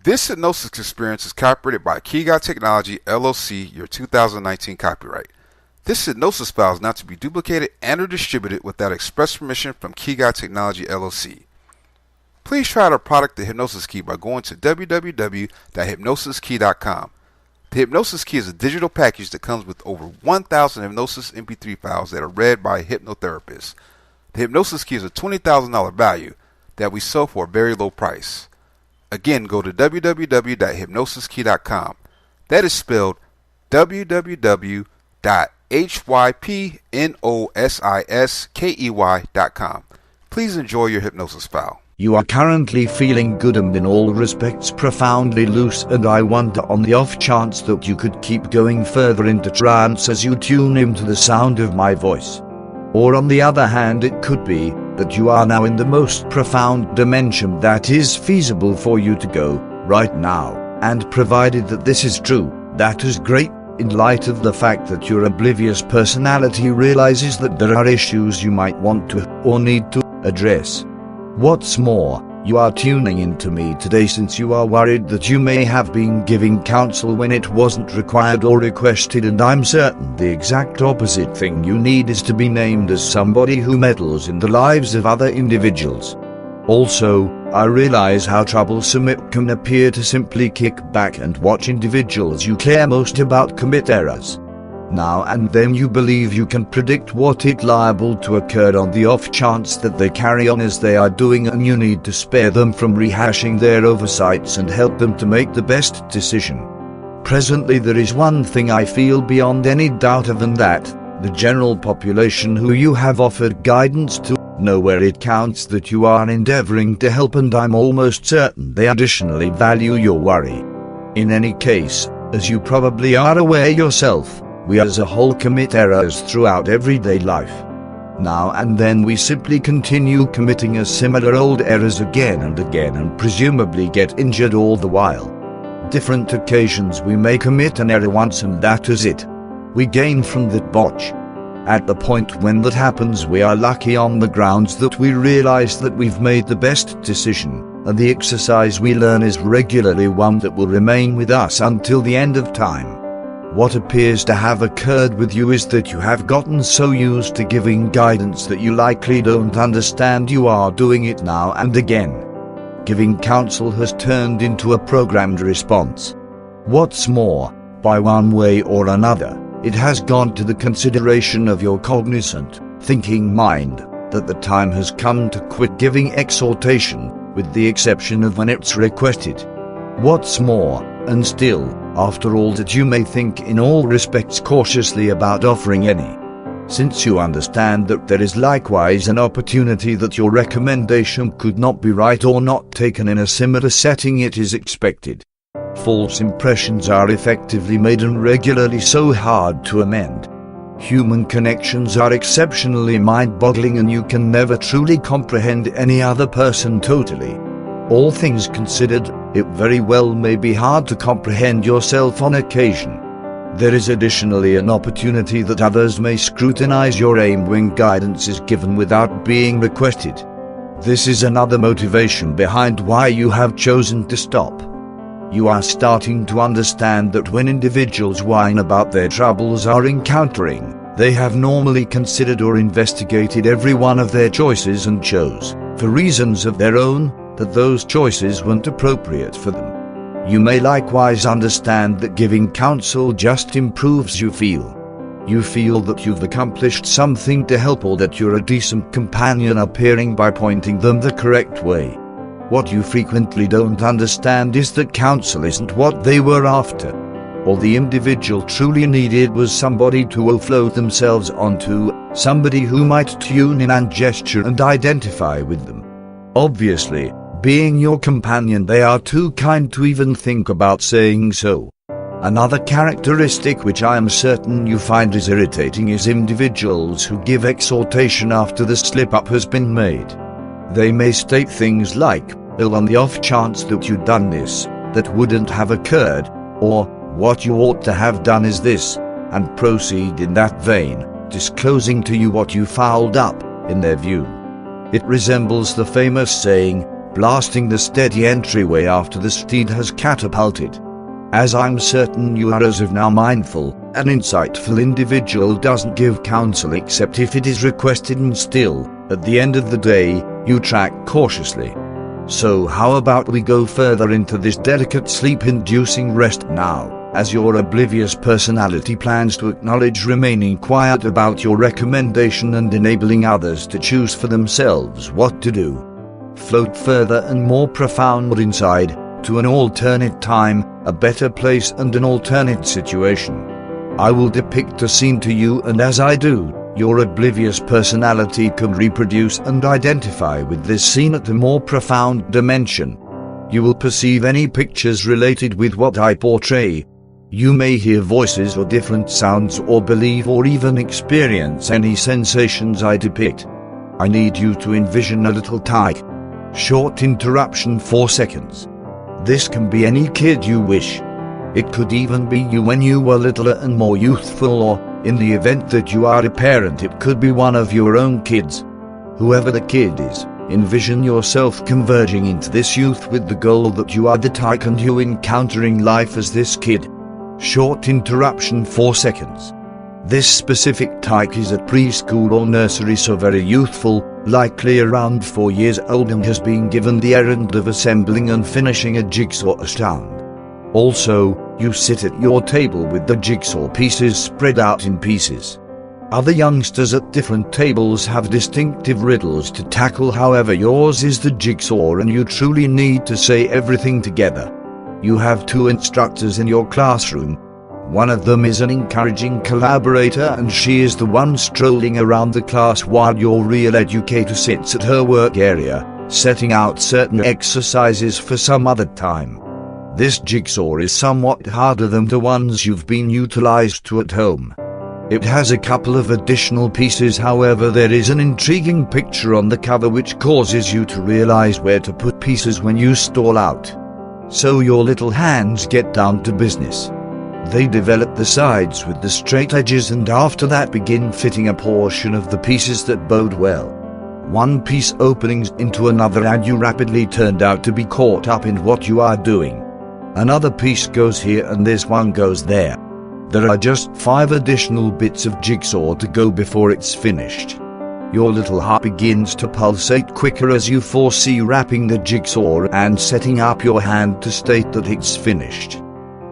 This hypnosis experience is copyrighted by Key Guy Technology LLC, your 2019 copyright. This hypnosis file is not to be duplicated and or distributed without express permission from Key Guy Technology LLC. Please try out our product, the Hypnosis Key, by going to www.hypnosiskey.com. The Hypnosis Key is a digital package that comes with over 1,000 Hypnosis Mp3 files that are read by a hypnotherapist. The Hypnosis Key is a $20,000 value that we sell for a very low price. Again, go to www.hypnosiskey.com. That is spelled www.hypnosiskey.com. Please enjoy your hypnosis file. You are currently feeling good and in all respects profoundly loose, and I wonder on the off chance that you could keep going further into trance as you tune into the sound of my voice. Or on the other hand, it could be that you are now in the most profound dimension that is feasible for you to go right now, and provided that this is true, that is great, in light of the fact that your oblivious personality realizes that there are issues you might want to or need to address. What's more, you are tuning into me today since you are worried that you may have been giving counsel when it wasn't required or requested, and I'm certain the exact opposite thing you need is to be named as somebody who meddles in the lives of other individuals. Also, I realize how troublesome it can appear to simply kick back and watch individuals you care most about commit errors. Now and then you believe you can predict what is liable to occur on the off chance that they carry on as they are doing, and you need to spare them from rehashing their oversights and help them to make the best decision. Presently there is one thing I feel beyond any doubt of, and that the general population who you have offered guidance to know where it counts that you are endeavoring to help, and I'm almost certain they additionally value your worry. In any case, as you probably are aware yourself, we as a whole commit errors throughout everyday life. Now and then we simply continue committing a similar old errors again and again, and presumably get injured all the while. Different occasions we may commit an error once, and that is it. We gain from that botch. At the point when that happens, we are lucky on the grounds that we realize that we've made the best decision, and the exercise we learn is regularly one that will remain with us until the end of time. What appears to have occurred with you is that you have gotten so used to giving guidance that you likely don't understand you are doing it now and again. Giving counsel has turned into a programmed response. What's more, by one way or another, it has gone to the consideration of your cognizant, thinking mind that the time has come to quit giving exhortation, with the exception of when it's requested. What's more, and still, after all that you may think in all respects cautiously about offering any, since you understand that there is likewise an opportunity that your recommendation could not be right or not taken in a similar setting, it is expected. False impressions are effectively made and regularly so hard to amend. Human connections are exceptionally mind-boggling, and you can never truly comprehend any other person totally. All things considered, it very well may be hard to comprehend yourself on occasion. There is additionally an opportunity that others may scrutinize your aim when guidance is given without being requested. This is another motivation behind why you have chosen to stop. You are starting to understand that when individuals whine about their troubles are encountering, they have normally considered or investigated every one of their choices and chose, for reasons of their own, that those choices weren't appropriate for them. You may likewise understand that giving counsel just improves you feel. You feel that you've accomplished something to help, or that you're a decent companion appearing by pointing them the correct way. What you frequently don't understand is that counsel isn't what they were after. All the individual truly needed was somebody to offload themselves onto, somebody who might tune in and gesture and identify with them. Obviously, being your companion, they are too kind to even think about saying so. Another characteristic which I am certain you find is irritating is individuals who give exhortation after the slip-up has been made. They may state things like, "Well, on the off chance that you'd done this, that wouldn't have occurred," or "What you ought to have done is this," and proceed in that vein, disclosing to you what you fouled up, in their view. It resembles the famous saying, blasting the steady entryway after the steed has catapulted. As I'm certain you are as of now mindful, an insightful individual doesn't give counsel except if it is requested, and still, at the end of the day, you track cautiously. So how about we go further into this delicate sleep-inducing rest now, as your oblivious personality plans to acknowledge remaining quiet about your recommendation and enabling others to choose for themselves what to do. Float further and more profound inside, to an alternate time, a better place and an alternate situation. I will depict a scene to you, and as I do, your oblivious personality can reproduce and identify with this scene at a more profound dimension. You will perceive any pictures related with what I portray. You may hear voices or different sounds, or believe or even experience any sensations I depict. I need you to envision a little tyke. Short interruption, 4 seconds. This can be any kid you wish. It could even be you when you were littler and more youthful, or, in the event that you are a parent, it could be one of your own kids. Whoever the kid is, envision yourself converging into this youth with the goal that you are the tyke and you encountering life as this kid. Short interruption, 4 seconds. This specific tyke is at preschool or nursery, so very youthful, likely around 4 years old, and has been given the errand of assembling and finishing a jigsaw astound. Also, you sit at your table with the jigsaw pieces spread out in pieces. Other youngsters at different tables have distinctive riddles to tackle, however yours is the jigsaw and you truly need to say everything together. You have 2 instructors in your classroom. One of them is an encouraging collaborator, and she is the one strolling around the class while your real educator sits at her work area, setting out certain exercises for some other time. This jigsaw is somewhat harder than the ones you've been utilized to at home. It has a couple of additional pieces, however there is an intriguing picture on the cover which causes you to realize where to put pieces when you stall out. So your little hands get down to business. They develop the sides with the straight edges, and after that begin fitting a portion of the pieces that bode well. One piece openings into another, and you rapidly turned out to be caught up in what you are doing. Another piece goes here and this one goes there. There are just 5 additional bits of jigsaw to go before it's finished. Your little heart begins to pulsate quicker as you foresee wrapping the jigsaw and setting up your hand to state that it's finished.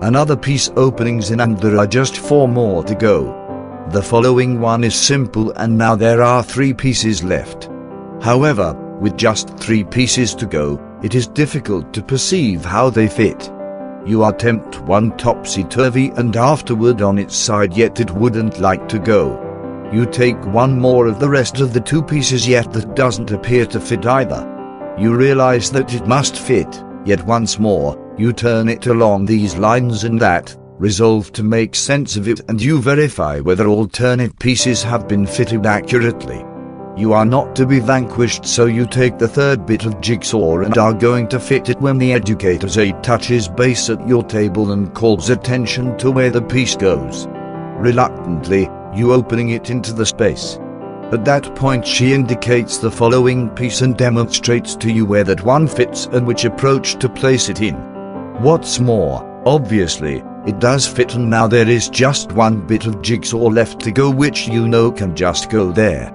Another piece openings in, and there are just 4 more to go. The following one is simple, and now there are 3 pieces left. However, with just 3 pieces to go, it is difficult to perceive how they fit. You attempt one topsy-turvy and afterward on its side, yet it wouldn't like to go. You take one more of the rest of the 2 pieces, yet that doesn't appear to fit either. You realize that it must fit, yet once more, you turn it along these lines and that, resolve to make sense of it, and you verify whether alternate pieces have been fitted accurately. You are not to be vanquished, so you take the 3rd bit of jigsaw and are going to fit it when the educator's aide touches base at your table and calls attention to where the piece goes. Reluctantly, you opening it into the space. At that point she indicates the following piece and demonstrates to you where that one fits and which approach to place it in. What's more, obviously, it does fit, and now there is just 1 bit of jigsaw left to go, which you know can just go there.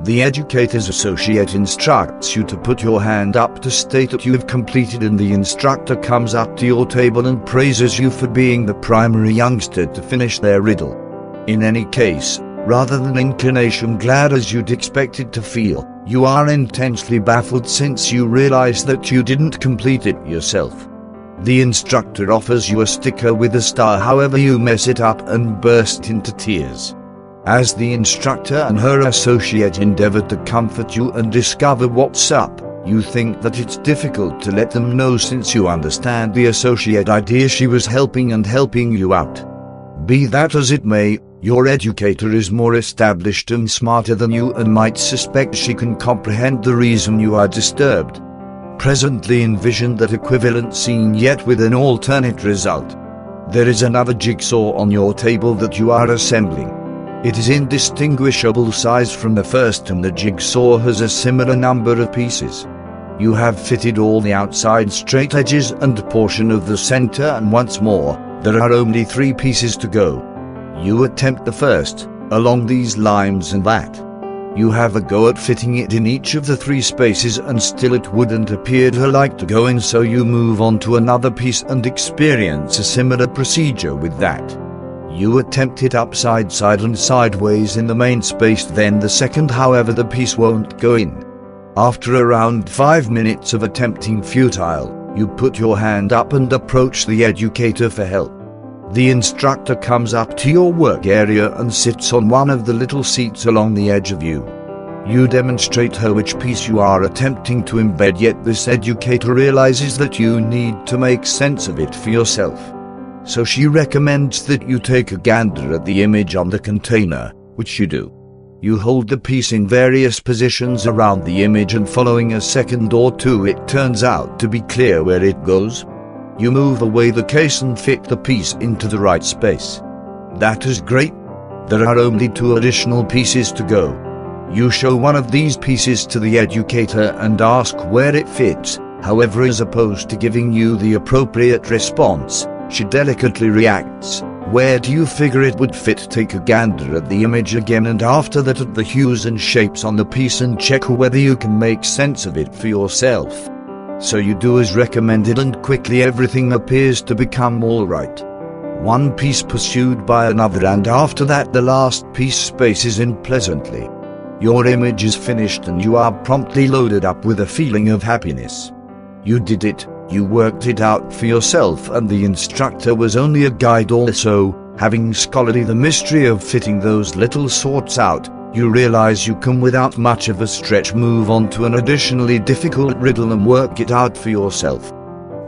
The educator's associate instructs you to put your hand up to state that you have completed, and the instructor comes up to your table and praises you for being the primary youngster to finish their riddle. In any case, rather than inclination glad as you'd expected to feel, you are intensely baffled since you realize that you didn't complete it yourself. The instructor offers you a sticker with a star, however you mess it up and burst into tears. As the instructor and her associate endeavor to comfort you and discover what's up, you think that it's difficult to let them know since you understand the associate idea she was helping you out. Be that as it may, your educator is more established and smarter than you and might suspect she can comprehend the reason you are disturbed. Presently envision that equivalent scene, yet with an alternate result. There is another jigsaw on your table that you are assembling. It is indistinguishable size from the first, and the jigsaw has a similar number of pieces. You have fitted all the outside straight edges and portion of the center, and once more, there are only 3 pieces to go. You attempt the first, along these lines and that. You have a go at fitting it in each of the 3 spaces, and still it wouldn't appear to like to go in, so you move on to another piece and experience a similar procedure with that. You attempt it upside side and sideways in the main space, then the second, however the piece won't go in. After around 5 minutes of attempting futile, you put your hand up and approach the educator for help. The instructor comes up to your work area and sits on one of the little seats along the edge of you. You demonstrate her which piece you are attempting to embed, yet this educator realizes that you need to make sense of it for yourself. So she recommends that you take a gander at the image on the container, which you do. You hold the piece in various positions around the image, and following a second or 2 it turns out to be clear where it goes. You move away the case and fit the piece into the right space. That is great. There are only 2 additional pieces to go. You show one of these pieces to the educator and ask where it fits. However, as opposed to giving you the appropriate response, she delicately reacts. Where do you figure it would fit? Take a gander at the image again, and after that at the hues and shapes on the piece, and check whether you can make sense of it for yourself. So you do as recommended, and quickly everything appears to become all right. One piece pursued by another, and after that the last piece spaces in pleasantly. Your image is finished and you are promptly loaded up with a feeling of happiness. You did it. You worked it out for yourself, and the instructor was only a guide also. Having scholarly the mystery of fitting those little sorts out, you realize you can without much of a stretch move on to an additionally difficult riddle and work it out for yourself.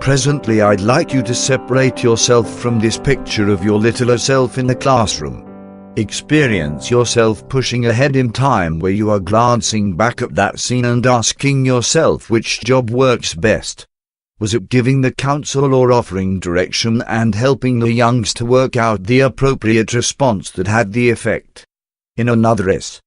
Presently I'd like you to separate yourself from this picture of your littler self in the classroom. Experience yourself pushing ahead in time, where you are glancing back at that scene and asking yourself which job works best. Was it giving the counsel or offering direction and helping the youngs to work out the appropriate response that had the effect? In another S.